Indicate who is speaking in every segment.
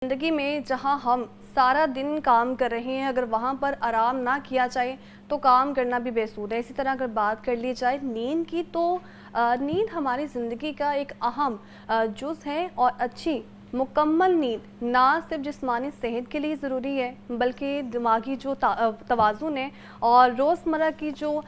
Speaker 1: زندگی میں جہاں ہم سارا دن کام کر رہے ہیں، اگر وہاں پر آرام نہ کیا جائے تو کام کرنا بھی بے سود ہے۔ اسی طرح اگر بات کر لی جائے نیند کی تو نیند ہماری زندگی کا ایک اہم جز ہے، اور اچھی مکمل نیند نہ صرف جسمانی صحت کے لیے ضروری ہے بلکہ دماغی جو توازن ہے اور روزمرہ کی جو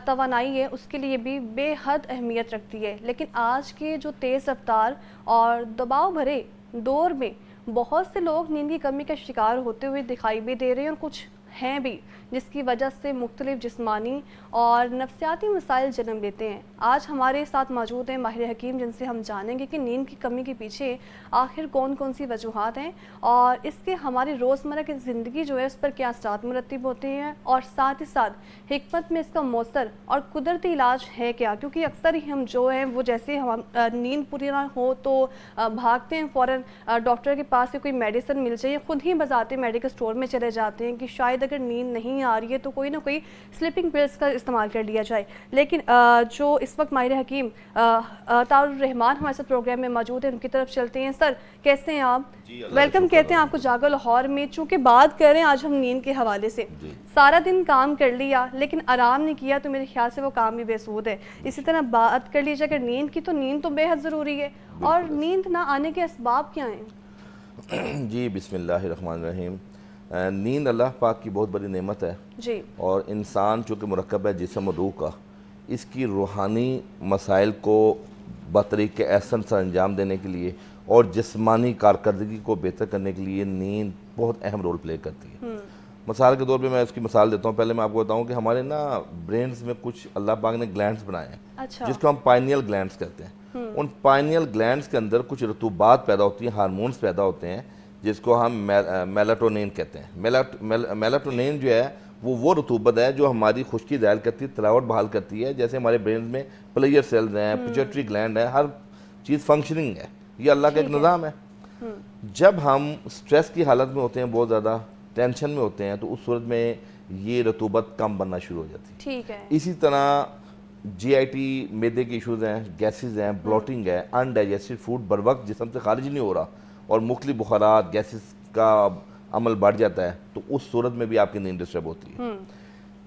Speaker 1: توانائی ہے اس کے لیے بھی بے حد اہمیت رکھتی ہے۔ لیکن آج کے جو تیز رفتار اور دباؤ بھرے دور میں بہت سے لوگ نیند کی کمی کا شکار ہوتے ہوئے دکھائی بھی دے رہے ہیں، اور کچھ ہیں بھی جس کی وجہ سے مختلف جسمانی اور نفسیاتی مسائل جنم لیتے ہیں۔ آج ہمارے ساتھ موجود ہیں ماہر حکیم، جن سے ہم جانیں گے کہ نیند کی کمی کے پیچھے آخر کون کون سی وجوہات ہیں اور اس کے ہماری روزمرہ کی زندگی جو ہے اس پر کیا اثرات مرتب ہوتے ہیں، اور ساتھ ہی ساتھ حکمت میں اس کا مؤثر اور قدرتی علاج ہے کیا، کیونکہ اکثر ہی ہم جو ہیں وہ جیسے ہم نیند پوری نہ ہو تو بھاگتے ہیں فوراً ڈاکٹر کے پاس سے کوئی میڈیسن مل جائے، خود ہی بذاتے میڈیکل سٹور میں چلے جاتے ہیں کہ شاید اگر نیند نہیں آ رہی ہے تو کوئی نہ کوئی سلیپنگ پلز کا استعمال کر لیا جائے۔ لیکن جو اس وقت ماہر حکیم طاہر الرحمان ہمارے ساتھ پروگرام میں موجود ہیں، ان کی طرف چلتے ہیں۔ سر کیسے ہیں آپ؟ ویلکم کہتے ہیں آپ کو جاگو لاہور میں۔ چونکہ بات کر رہے ہیں آج ہم نیند کے حوالے سے، سارا دن کام کر لیا لیکن آرام نہیں کیا تو میرے خیال سے وہ کام بھی بے سود ہے۔ اسی طرح بات کر لی جائے اگر نیند کی تو نیند تو بے حد ضروری ہے، اور نیند نہ آنے کے اسباب کیا ہیں؟
Speaker 2: جی بسم اللہ الرحمن الرحیم۔ نیند اللہ پاک کی بہت بڑی نعمت ہے
Speaker 1: جی،
Speaker 2: اور انسان چونکہ مرکب ہے جسم و روح کا، اس کی روحانی مسائل کو بطریق احسن سر انجام دینے کے لیے اور جسمانی کارکردگی کو بہتر کرنے کے لیے نیند بہت اہم رول پلے کرتی ہے۔ مثال کے طور پہ میں اس کی مثال دیتا ہوں۔ پہلے میں آپ کو بتاؤں کہ ہمارے برینز میں کچھ اللہ پاک نے گلینڈز بنائے ہیں جس کو ہم پائنیل گلینڈز کہتے ہیں۔ ان پائنیل گلینڈز کے اندر کچھ رطوبات پیدا ہوتی ہیں، ہارمونز پیدا ہوتے ہیں جس کو ہم میلاٹونین کہتے ہیں۔ میلاٹونین جو ہے وہ رطوبت ہے جو ہماری خشکی ظاہر کرتی ہے، تلاوت بحال کرتی ہے۔ جیسے ہمارے برینز میں پلیئر سیلز ہیں، پیچوٹری گلینڈ ہے، ہر چیز فنکشننگ ہے۔ یہ اللہ کا ایک نظام ہے۔ جب ہم سٹریس کی حالت میں ہوتے ہیں، بہت زیادہ ٹینشن میں ہوتے ہیں، تو اس صورت میں یہ رطوبت کم بننا شروع ہو جاتی ہے۔
Speaker 1: ٹھیک ہے۔
Speaker 2: اسی طرح جی آئی ٹی، میدے کے ایشوز ہیں، گیسز ہیں، بلوٹنگ ہے، انڈائجسٹڈ فوڈ بر وقت جسم سے خارج نہیں ہو رہا اور مختلف بخارات گیسز کا عمل بڑھ جاتا ہے، تو اس صورت میں بھی آپ کی نیند ڈسٹرب ہوتی ہے۔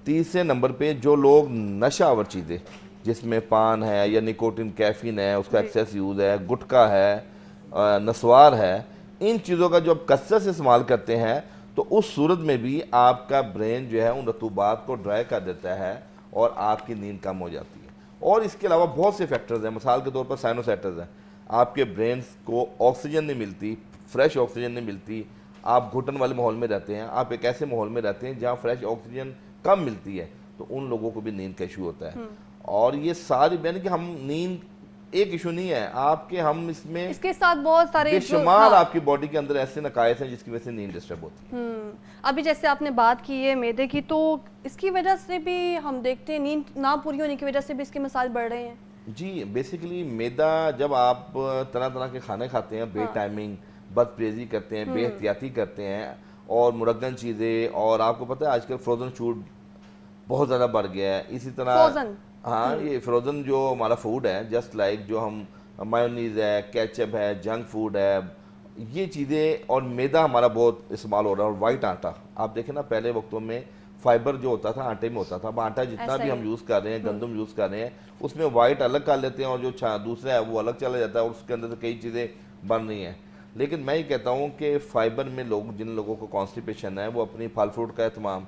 Speaker 2: تیسرے نمبر پہ جو لوگ نشہ آور چیزیں جس میں پان ہے یا نکوٹن، کیفین ہے، اس کا ایکسیس یوز ہے، گٹکا ہے، نسوار ہے، ان چیزوں کا جو آپ کثرت سے استعمال کرتے ہیں تو اس صورت میں بھی آپ کا برین جو ہے ان رطوبات کو ڈرائی کر دیتا ہے اور آپ کی نیند کم ہو جاتی ہے۔ اور اس کے علاوہ بہت سے فیکٹرز ہیں۔ مثال کے طور پر سائنوسائٹس ہیں، آپ کے برینز کو آکسیجن نہیں ملتی، فریش آکسیجن نہیں ملتی، آپ گھٹن والے ماحول میں رہتے ہیں، آپ ایک ایسے ماحول میں رہتے ہیں جہاں فریش آکسیجن کم ملتی ہے، تو ان لوگوں کو بھی نیند کا ایشو ہوتا ہے۔ اور یہ ساری یعنی کہ ہم نیند ایک ایشو نہیں ہے آپ کے، ہم اس میں
Speaker 1: اس کے ساتھ بہت سارے
Speaker 2: بے شمار آپ کی باڈی کے اندر ایسے نقائص ہیں جس کی وجہ سے نیند ڈسٹرب ہوتی ہے۔
Speaker 1: ابھی جیسے آپ نے بات کی ہے میدے کی، تو اس کی وجہ سے بھی ہم دیکھتے ہیں نیند نہ پوری ہونے کی وجہ سے بھی اس کے مسائل بڑھ رہے ہیں۔
Speaker 2: جی بیسیکلی میدا، جب آپ طرح طرح کے کھانے کھاتے ہیں، بے ٹائمنگ، بد پریزی کرتے ہیں، بے احتیاطی کرتے ہیں اور مرگن چیزیں، اور آپ کو پتہ ہے آج کل فروزن فوڈ بہت زیادہ بڑھ گیا ہے۔ اسی طرح ہاں یہ فروزن جو ہمارا فوڈ ہے، جسٹ لائک جو ہم مایونیز ہے، کیچپ ہے، جنک فوڈ ہے، یہ چیزیں، اور میدا ہمارا بہت استعمال ہو رہا ہے۔ اور وائٹ آٹا، آپ دیکھیں نا پہلے وقتوں میں فائبر جو ہوتا تھا آٹے میں ہوتا تھا، اب آٹا جتنا بھی ہم یوز کر رہے ہیں، گندم یوز کر رہے ہیں، اس میں وائٹ الگ کر لیتے ہیں اور جو دوسرا ہے وہ الگ چلا جاتا ہے اور اس کے اندر سے کئی چیزیں بن رہی ہیں۔ لیکن میں یہ کہتا ہوں کہ فائبر میں جن لوگوں کو کانسٹیپیشن ہے وہ اپنی پھل فروٹ کا اہتمام،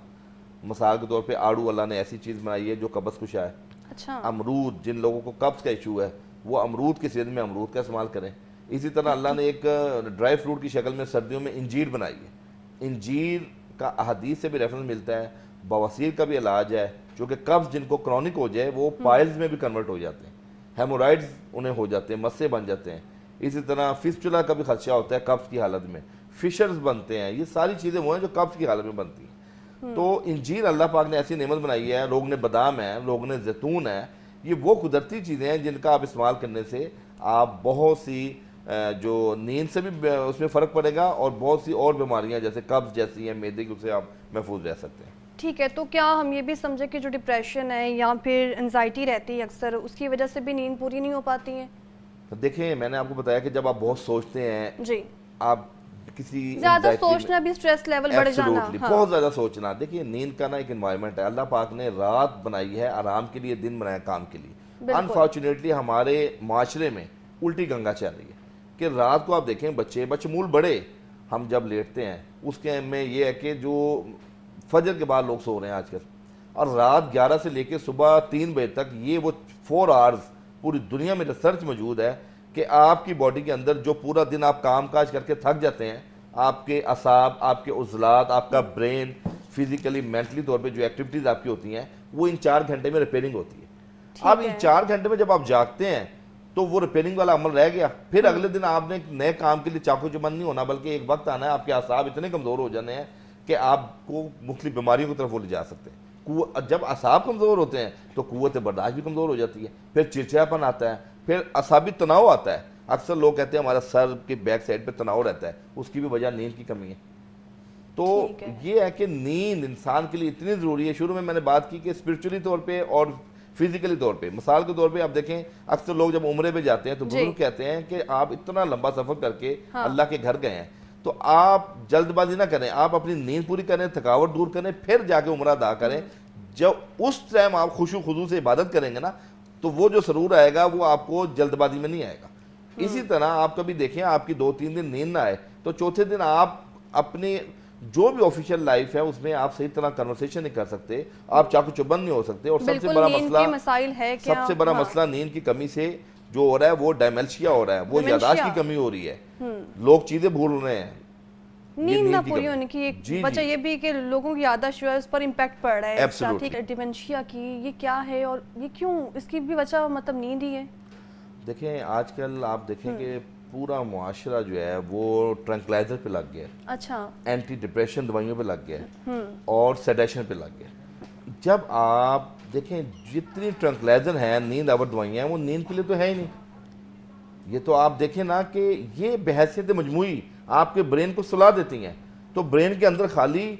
Speaker 2: مثال کے طور پہ آڑو اللہ نے ایسی چیز بنائی ہے جو قبض کشا ہے۔ امرود، جن لوگوں کو قبض کا ایشو ہے وہ امرود کی صحت میں امرود کا استعمال کریں۔ اسی طرح اللہ نے ایک ڈرائی فروٹ کی شکل میں سردیوں میں انجیر بنائی ہے۔ انجیر کا احادیث سے بھی ریفرنس ملتا ہے، بواسیر کا بھی علاج ہے، چونکہ قبض جن کو کرونک ہو جائے وہ پائلز میں بھی کنورٹ ہو جاتے ہیں، ہیمورائڈز انہیں ہو جاتے ہیں، مسے بن جاتے ہیں۔ اسی طرح فسچولا کا بھی خدشہ ہوتا ہے قبض کی حالت میں، فشرز بنتے ہیں۔ یہ ساری چیزیں وہ ہیں جو قبض کی حالت میں بنتی ہیں۔ تو انجیر اللہ پاک نے ایسی نعمت بنائی ہے، لوگ نے بادام ہے، لوگ نے زیتون ہے، یہ وہ قدرتی چیزیں ہیں جن کا آپ استعمال کرنے سے آپ بہت سی جو نیند سے بھی اس میں فرق پڑے گا اور بہت سی اور بیماریاں جیسے قبض جیسی ہیں میدے کی، اسے آپ محفوظ رہ سکتے ہیں۔
Speaker 1: ٹھیک ہے، تو کیا ہم یہ بھی سمجھیں کہ جو ڈپریشن ہے یا پھر انزائٹی رہتی ہے اکثر، اس کی وجہ سے بھی نیند پوری نہیں ہو پاتی ہے؟
Speaker 2: دیکھیں میں نے آپ کو بتایا کہ جب آپ بہت سوچتے ہیں،
Speaker 1: جی،
Speaker 2: آپ کسی
Speaker 1: زیادہ
Speaker 2: anxiety میں-
Speaker 1: سوچنا بھی اسٹریس لیول بڑھ جانا.
Speaker 2: Absolutely, بہت زیادہ سوچنا. دیکھیے نیند کا نا ایک انوائرمنٹ ہے, اللہ پاک نے رات بنائی ہے آرام کے لیے, دن بنایا کام کے لیے. انفارچونیٹلی ہمارے معاشرے میں الٹی گنگا چل رہی ہے کہ رات کو آپ دیکھیں بچمول بڑے ہم جب لیٹتے ہیں اس کے میں یہ ہے کہ جو فجر کے بعد لوگ سو رہے ہیں آج کل, اور رات 11 سے لے کے صبح 3 بجے تک, یہ وہ 4 آورز پوری دنیا میں ریسرچ موجود ہے کہ آپ کی باڈی کے اندر جو پورا دن آپ کام کاج کر کے تھک جاتے ہیں, آپ کے اعصاب, آپ کے عضلات, آپ کا برین فزیکلی مینٹلی طور پہ جو ایکٹیویٹیز آپ کی ہوتی ہیں وہ ان 4 گھنٹے میں ریپیئرنگ ہوتی ہے. اب ان 4 گھنٹے میں جب آپ جاگتے ہیں تو وہ ریپیئرنگ والا عمل رہ گیا, پھر اگلے دن آپ نے ایک نئے کام کے لیے چاقو چبند نہیں ہونا, بلکہ ایک وقت آنا ہے آپ کے اعصاب اتنے کمزور ہو جانے ہیں کہ آپ کو مختلف بیماریوں کی طرف وہ لے جا سکتے ہیں. جب اعصاب کمزور ہوتے ہیں تو قوت برداشت بھی کمزور ہو جاتی ہے, پھر چڑچڑاپن آتا ہے, پھر اعصابی تناؤ آتا ہے. اکثر لوگ کہتے ہیں ہمارا سر کے بیک سائڈ پہ تناؤ رہتا ہے, اس کی بھی وجہ نیند کی کمی ہے. تو یہ ہے کہ نیند انسان کے لیے اتنی ضروری ہے. شروع میں نے بات کی کہ اسپرچولی طور پہ اور فزیکلی طور پہ, مثال کے طور پہ آپ دیکھیں اکثر لوگ جب عمرے پہ جاتے ہیں تو بزرگ کہتے ہیں کہ آپ اتنا لمبا سفر کر کے اللہ کے گھر گئے ہیں تو آپ جلد بازی نہ کریں, آپ اپنی نیند پوری کریں, تھکاوٹ دور کریں, پھر جا کے عمرہ ادا کریں. جب اس ٹائم آپ خوشو خضو سے عبادت کریں گے نا تو وہ جو سرور آئے گا وہ آپ کو جلد بازی میں نہیں آئے گا. اسی طرح آپ کبھی دیکھیں آپ کی 2-3 دن نیند نہ آئے تو چوتھے دن آپ اپنی جو بھی آفیشیل لائف ہے اس میں آپ صحیح طرح کنورسیشن نہیں کر سکتے, آپ چاقو چبند نہیں ہو سکتے. اور سب سے بڑا مسئلہ نیند کی کمی سے جو ہو رہا ہے وہ ڈائمنشیا ہو رہا ہے, وہ یاداشت کی کمی ہو رہی ہے, لوگ چیزیں بھول رہے ہیں.
Speaker 1: نیند نہ پوری ہونے کی ایک وجہ یہ بھی کہ لوگوں کی یاداشت جو ہے اس پر امپیکٹ پڑ رہا ہے.
Speaker 2: Absolutely.
Speaker 1: ڈیمنشیا کی یہ کیا ہے اور یہ کیوں, اس کی بھی وجہ مطلب نیند ہی ہے.
Speaker 2: دیکھیں آج کل آپ دیکھیں کہ پورا معاشرہ جو ہے وہ ٹرنکلائزر پہ لگ گیا ہے,
Speaker 1: اچھا,
Speaker 2: اینٹی ڈپریشن دوائیوں پہ لگ گیا ہے اور سیڈیشن پہ لگ گیا ہے. جب آپ دیکھیں جتنی ٹرنکلائزر ہیں, نیند آور دوائیاں ہیں, وہ نیند کے لیے تو ہے ہی نہیں. یہ تو آپ دیکھیں نا کہ یہ بحیثیت مجموعی آپ کے برین کو سلا دیتی ہیں. تو برین کے اندر خالی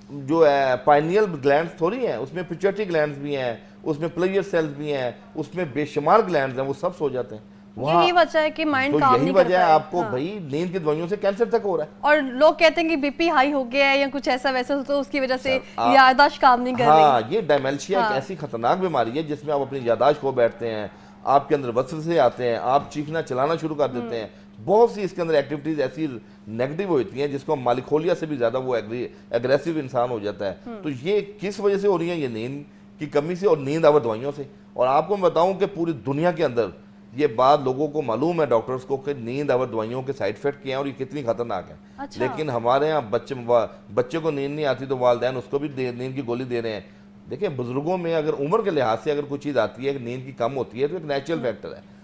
Speaker 2: جو ہے پائنیل گلینڈز تھوڑی ہیں, اس میں پیچوٹری گلینڈز بھی ہیں, اس میں پلیئر سیلز بھی ہیں, اس میں بے شمار گلینڈز ہیں, وہ سب سو جاتے ہیں.
Speaker 1: یہی وجہ ہے کہ مائنڈ کام نہیں
Speaker 2: یہی
Speaker 1: کرتا
Speaker 2: وجہ ہے آپ کو بھائی نیند کی دوائیوں سے کینسر تک ہو رہا ہے.
Speaker 1: اور لوگ کہتے ہیں کہ بی پی ہائی ہو گیا ہے یا کچھ ایسا ویسا, تو اس کی وجہ سے یاداشت کام نہیں کر رہی.
Speaker 2: ہاں, یہ ڈائمنشیا ایک ایسی خطرناک بیماری ہے جس میں آپ اپنی یاداشت کھو بیٹھتے ہیں, آپ کے اندر وسوسے آتے ہیں, آپ چیخنا چلانا شروع کر دیتے ہیں. بہت سی اس کے اندر ایکٹیویٹیز ایسی نیگیٹو ہوتی ہیں جس کو مالکولیا سے بھی زیادہ وہ ایگریسو انسان ہو جاتا ہے. تو یہ کس وجہ سے ہو رہی ہیں, یہ نیند کی کمی سے اور نیند آور دوائیوں سے. اور آپ کو میں بتاؤں کہ پوری دنیا کے اندر یہ بات لوگوں کو معلوم ہے, ڈاکٹرز کو, کہ نیند آور دوائیوں کے سائیڈ افیکٹ کیا ہیں اور یہ کتنی خطرناک ہیں. لیکن ہمارے ہاں بچے کو نیند نہیں آتی تو والدین اس کو بھی نیند کی گولی دے رہے ہیں. دیکھیں بزرگوں میں اگر عمر کے لحاظ سے اگر کوئی چیز آتی ہے کہ نیند کی کم ہوتی ہے تو ایک نیچرل فیکٹر ہے,